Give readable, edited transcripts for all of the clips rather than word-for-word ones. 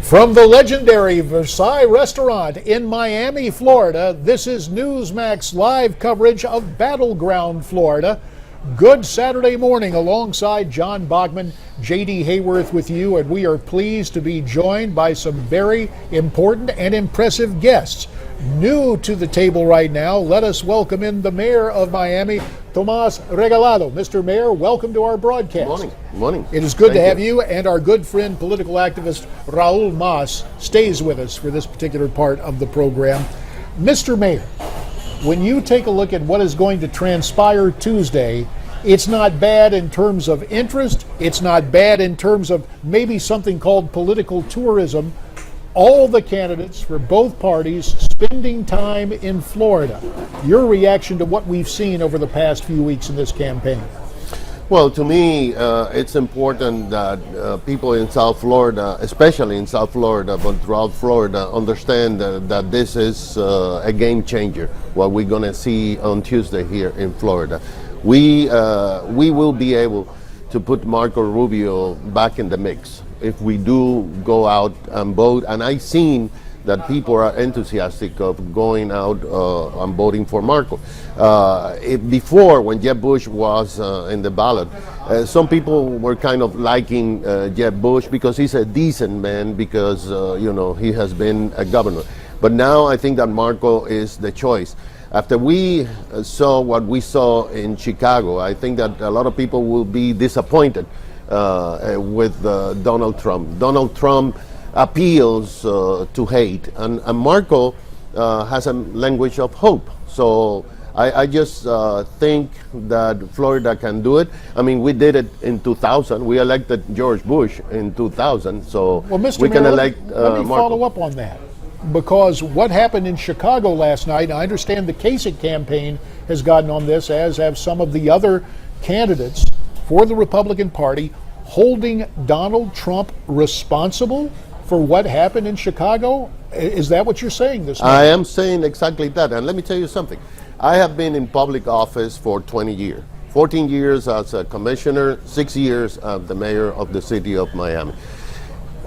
From the legendary Versailles restaurant in Miami, Florida, this is Newsmax live coverage of Battleground, Florida. Good Saturday morning alongside John Bachman, J.D. Hayworth with you, and we are pleased to be joined by some very important and impressive guests. New to the table right now, let us welcome in the mayor of Miami, Tomas Regalado. Mr. Mayor, welcome to our broadcast. Morning. Morning. It is good to have you, and our good friend, political activist Raul stays with us for this particular part of the program. Mr. Mayor, when you take a look at what is going to transpire Tuesday, it's not bad in terms of interest. It's not bad in terms of maybe something called political tourism. All the candidates for both parties spending time in Florida. Your reaction to what we've seen over the past few weeks in this campaign? Well, to me, it's important that people in South Florida, especially in South Florida, but throughout Florida, understand that this is a game changer, what we're going to see on Tuesday here in Florida. We will be able to put Marco Rubio back in the mix if we do go out and vote. And I've seen that people are enthusiastic of going out and voting for Marco. Before, when Jeb Bush was in the ballot, some people were kind of liking Jeb Bush because he's a decent man, because he has been a governor. But now I think that Marco is the choice. After we saw what we saw in Chicago, I think that a lot of people will be disappointed with Donald Trump. Donald Trump appeals to hate, and Marco has a language of hope. So I just think that Florida can do it. I mean, we did it in 2000. We elected George Bush in 2000, so well, Mr. we Mayor, can elect let me follow up on that. Because what happened in Chicago last night, I understand the Kasich campaign has gotten on this, as have some of the other candidates for the Republican Party, holding Donald Trump responsible for what happened in Chicago. Is that what you're saying this morning? I am saying exactly that. And let me tell you something. I have been in public office for 20 years. 14 years as a commissioner, 6 years as the mayor of the city of Miami.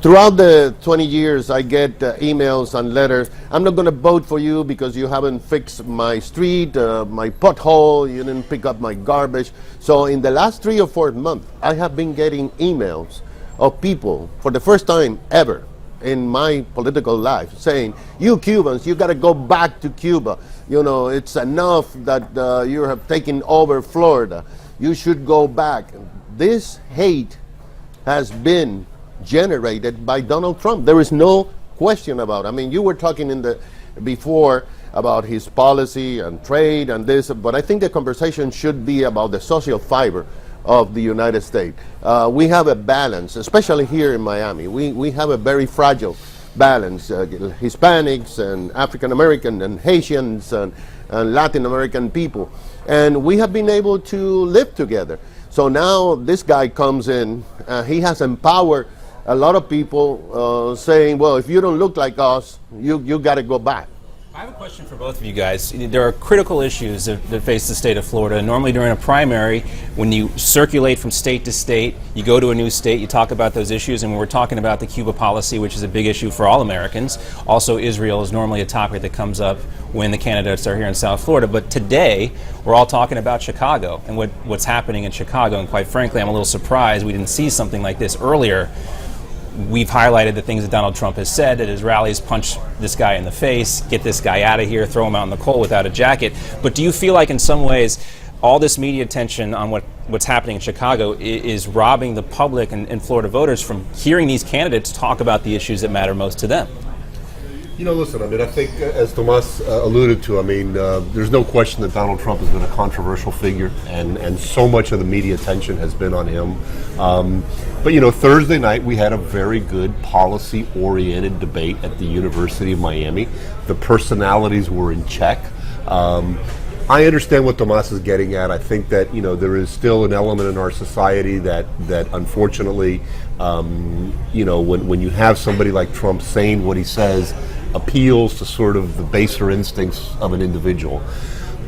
Throughout the 20 years, I get emails and letters. I'm not going to vote for you because you haven't fixed my street, my pothole, you didn't pick up my garbage. So in the last 3 or 4 months, I have been getting emails of people, for the first time ever in my political life, saying, you Cubans, you got to go back to Cuba. You know, it's enough that you have taken over Florida. You should go back. This hate has been generated by Donald Trump. There is no question about it. I mean, you were talking before about his policy and trade and this, but I think the conversation should be about the social fiber of the United States. We have a balance, especially here in Miami. We have a very fragile balance. Hispanics and African American and Haitians and Latin American people. And we have been able to live together. So now this guy comes in, he has empowered a lot of people saying, well, if you don't look like us, you got to go back. I have a question for both of you guys. There are critical issues that face the state of Florida. Normally during a primary, when you circulate from state to state, you go to a new state, you talk about those issues, and when we're talking about the Cuba policy, which is a big issue for all Americans, also Israel is normally a topic that comes up when the candidates are here in South Florida. But today, we're all talking about Chicago and what's happening in Chicago, and quite frankly, I'm a little surprised we didn't see something like this earlier. We've highlighted the things that Donald Trump has said at his rallies: punch this guy in the face, get this guy out of here, throw him out in the cold without a jacket. But do you feel like in some ways all this media attention on what's happening in Chicago is robbing the public and Florida voters from hearing these candidates talk about the issues that matter most to them? You know, listen, I mean, I think, as Tomas alluded to, I mean, there's no question that Donald Trump has been a controversial figure, and so much of the media attention has been on him. But, you know, Thursday night we had a very good policy-oriented debate at the University of Miami. The personalities were in check. I understand what Tomas is getting at. I think that, you know, there is still an element in our society that unfortunately, you know, when you have somebody like Trump saying what he says, appeals to sort of the baser instincts of an individual.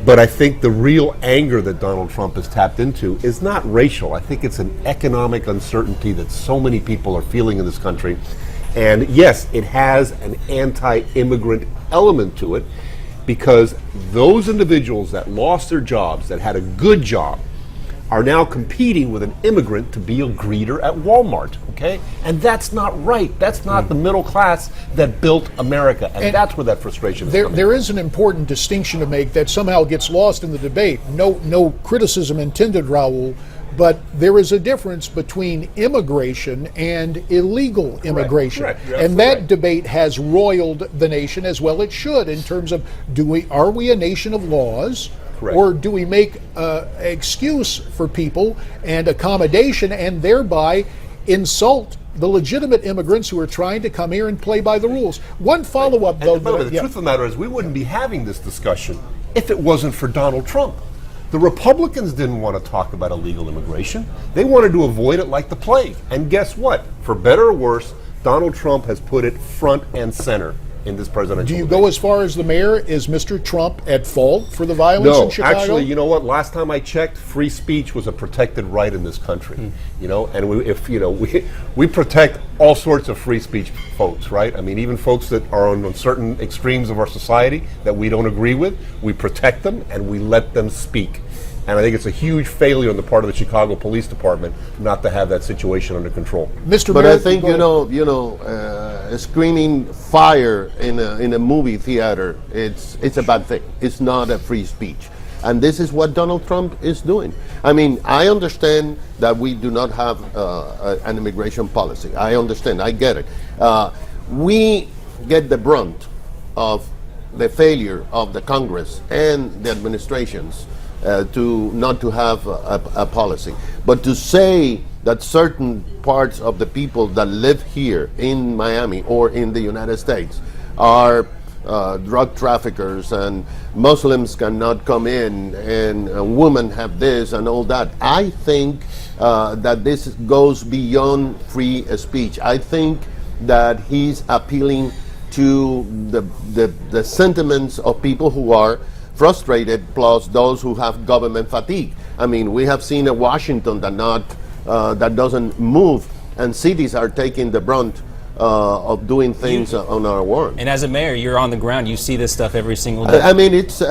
But I think the real anger that Donald Trump has tapped into is not racial. I think it's an economic uncertainty that so many people are feeling in this country. And yes, it has an anti-immigrant element to it, because those individuals that lost their jobs, that had a good job, are now competing with an immigrant to be a greeter at Walmart, okay? And that's not right. That's not the middle class that built America, and that's where that frustration is coming. There is an important distinction to make that somehow gets lost in the debate. No criticism intended, Raul, but there is a difference between immigration and illegal immigration. Correct. You're And absolutely that right. debate has roiled the nation, as well it should, in terms of are we a nation of laws? Correct. Or do we make excuse for people and accommodation and thereby insult the legitimate immigrants who are trying to come here and play by the rules? One follow-up, though. And by the way, the truth of the matter is, we wouldn't be having this discussion if it wasn't for Donald Trump. The Republicans didn't want to talk about illegal immigration. They wanted to avoid it like the plague. And guess what? For better or worse, Donald Trump has put it front and center in this presidential Do you debate. go as far as the mayor? Is Mr. Trump at fault for the violence in No, Chicago? actually, you know what? Last time I checked, free speech was a protected right in this country. You know, and we protect all sorts of free speech folks, right? I mean, even folks that are on certain extremes of our society that we don't agree with, we protect them and we let them speak. And I think it's a huge failure on the part of the Chicago Police Department not to have that situation under control. Mr. But Mayor, I think go ahead. screaming fire in a movie theater, it's a bad thing. It's not a free speech, and this is what Donald Trump is doing. I mean, I understand that we do not have an immigration policy. I understand. I get it. We get the brunt of the failure of the Congress and the administrations not to have a policy. But to say that certain parts of the people that live here in Miami or in the United States are drug traffickers and Muslims cannot come in and women have this and all that, I think that this goes beyond free speech. I think that he's appealing to the sentiments of people who are frustrated, plus those who have government fatigue. I mean, we have seen a Washington that doesn't move, and cities are taking the brunt of doing things on our warrant. And as a mayor, you're on the ground. You see this stuff every single day. I mean, it's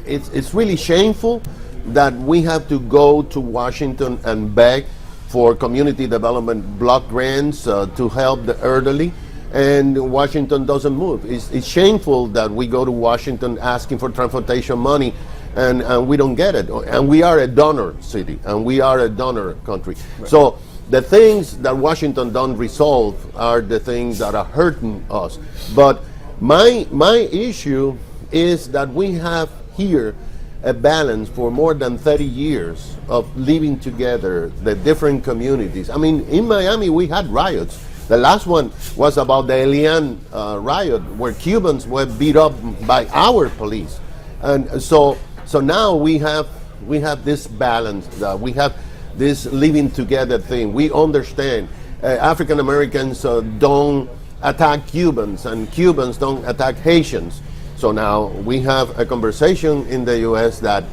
it's really shameful that we have to go to Washington and beg for community development block grants to help the elderly. And Washington doesn't move. It's shameful that we go to Washington asking for transportation money and we don't get it. And we are a donor city and we are a donor country. Right. So the things that Washington don't resolve are the things that are hurting us. But my issue is that we have here a balance for more than 30 years of living together, the different communities. I mean, in Miami we had riots. The last one was about the Elian riot, where Cubans were beat up by our police, and so now we have this balance. We have this living together thing. We understand African Americans don't attack Cubans, and Cubans don't attack Haitians. So now we have a conversation in the U.S. that,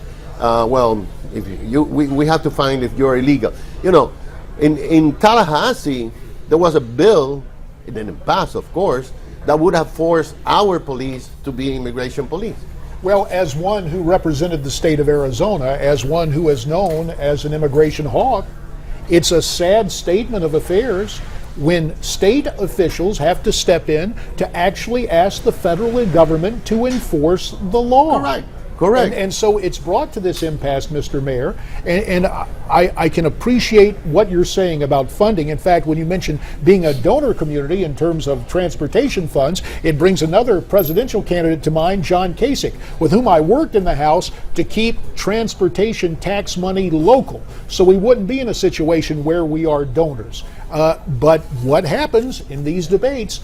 if we have to find if you're illegal. You know, in Tallahassee, there was a bill, it didn't pass, of course, that would have forced our police to be immigration police. Well, as one who represented the state of Arizona, as one who is known as an immigration hawk, it's a sad statement of affairs when state officials have to step in to actually ask the federal government to enforce the law. Correct. And so it's brought to this impasse, Mr. Mayor, and I can appreciate what you're saying about funding. In fact, when you mention being a donor community in terms of transportation funds, it brings another presidential candidate to mind, John Kasich, with whom I worked in the House to keep transportation tax money local, so we wouldn't be in a situation where we are donors. But what happens in these debates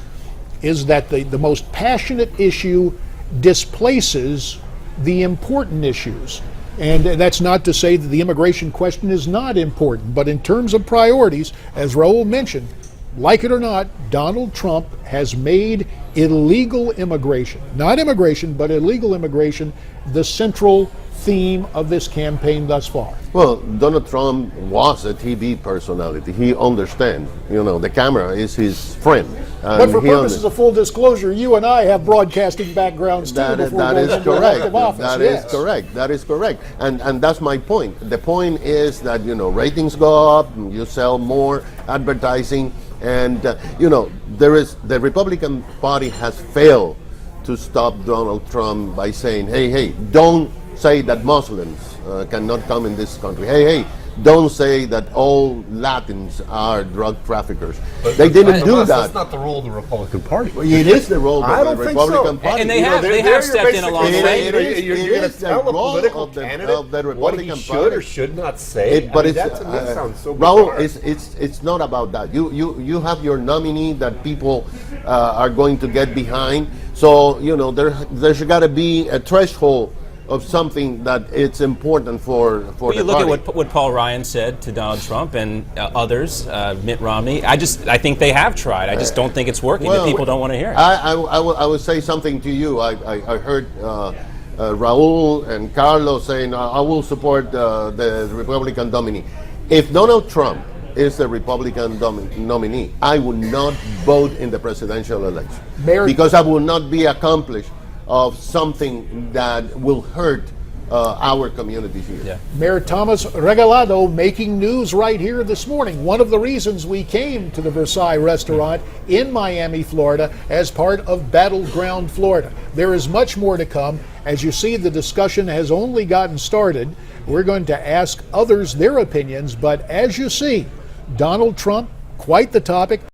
is that the most passionate issue displaces the important issues. And that's not to say that the immigration question is not important, but in terms of priorities, as Raul mentioned, like it or not, Donald Trump has made illegal immigration, not immigration, but illegal immigration, the central theme of this campaign thus far. Well, Donald Trump was a TV personality. He understands. The camera is his friend. But for purposes of full disclosure, you and I have broadcasting backgrounds too. That is correct. That is correct. And that's my point. The point is that ratings go up, you sell more advertising, and the Republican Party has failed to stop Donald Trump by saying, hey, don't say that Muslims cannot come in this country. Hey, don't say that all Latins are drug traffickers. They didn't do that. That's not the role of the Republican Party. It is the role of the Republican Party. And they have stepped in along the way. You're going to tell a political candidate of the Republican what he should or should not say. That sounds so Raul, bizarre. it's not about that. You have your nominee that people are going to get behind. So there's got to be a threshold of something that it's important for the party. You look at what Paul Ryan said to Donald Trump and others, Mitt Romney. I think they have tried. I just don't think it's working. The people don't want to hear it. I will say something to you. I heard Raul and Carlos saying, I will support the Republican nominee. If Donald Trump is the Republican nominee, I would not vote in the presidential election because I will not be accomplished of something that will hurt our communities here. Yeah. Mayor Tomas Regalado making news right here this morning. One of the reasons we came to the Versailles restaurant in Miami, Florida, as part of Battleground, Florida. There is much more to come. As you see, the discussion has only gotten started. We're going to ask others their opinions, but as you see, Donald Trump, quite the topic.